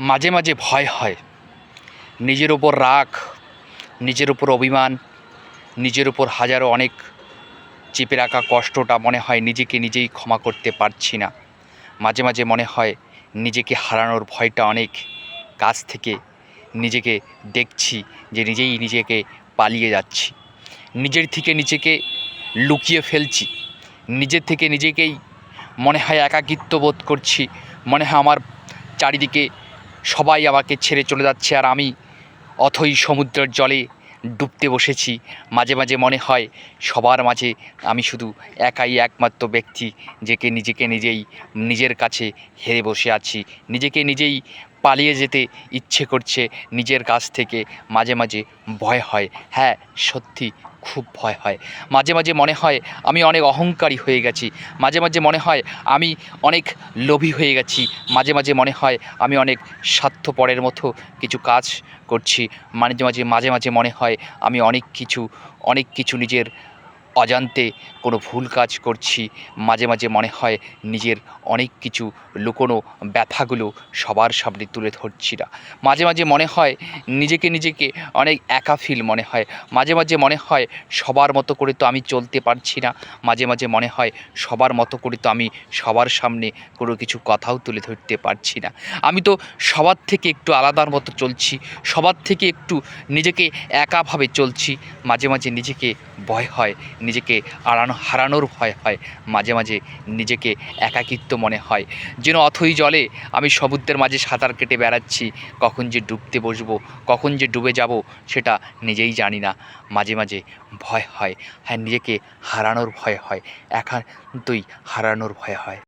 মাঝে মাঝে ভয় হয়, নিজের ওপর রাগ, নিজের ওপর অভিমান, নিজের ওপর হাজারো অনেক চেপে রাখা কষ্টটা মনে হয় নিজেকে নিজেই ক্ষমা করতে পারছি না। মাঝে মাঝে মনে হয় নিজেকে হারানোর ভয়টা অনেক কাছ থেকে নিজেকে দেখছি যে নিজেই নিজেকে পালিয়ে যাচ্ছি, নিজের থেকে নিজেকে লুকিয়ে ফেলছি, নিজের থেকে নিজেকেই মনে হয় একাকিত্ব বোধ করছি। মনে হয় আমার চারিদিকে সবাই আমাকে ছেড়ে চলে যাচ্ছে আর আমি অথই সমুদ্রের জলে ডুবতে বসেছি। মাঝে মাঝে মনে হয় সবার মাঝে আমি শুধু একাই একমাত্র ব্যক্তি, নিজেকে নিজেই নিজের কাছে হেরে বসে আছি। নিজেকে নিজেই পালিয়ে যেতে ইচ্ছে করছে নিজের কাছ থেকে। মাঝে মাঝে ভয় হয়, হ্যাঁ সত্যি খুব ভয় হয়। মাঝে মাঝে মনে হয় আমি অনেক অহংকারী হয়ে গেছি, মাঝে মাঝে মনে হয় আমি অনেক লোভী হয়ে গেছি, মাঝে মাঝে মনে হয় আমি অনেক স্বার্থপরের মতো কিছু কাজ করছি। মাঝে মাঝে মনে হয় আমি অনেক কিছু নিজের অজান্তে কোনো ভুল কাজ করছি। মাঝে মাঝে মনে হয় নিজের অনেক কিছু লুকোনো ব্যথাগুলো সবার সামনে তুলে ধরছি না। মাঝে মাঝে মনে হয় নিজেকে অনেক একা ফিল মনে হয়। মাঝে মাঝে মনে হয় সবার মতো করে তো আমি চলতে পারছি না। মাঝে মাঝে মনে হয় সবার মতো করে তো আমি সবার সামনে কোনো কিছু কথাও তুলে ধরতে পারছি না। আমি তো সবার থেকে একটু আলাদার মতো চলছি, সবার থেকে একটু নিজেকে একাভাবে চলছি। মাঝে মাঝে নিজেকে ভয় হয়, নিজেকে হারানোর ভয় হয়। মাঝে মাঝে নিজেকে একাকিত্ব মনে হয়, যেন অথই জলে আমি সমুদ্রের মাঝে সাঁতার কেটে বেড়াচ্ছি। কখন যে ডুবতে বসবো, কখন যে ডুবে যাব সেটা নিজেই জানি না। মাঝে মাঝে ভয় হয়, হ্যাঁ নিজেকে হারানোর ভয় হয়, একান্তই হারানোর ভয় হয়।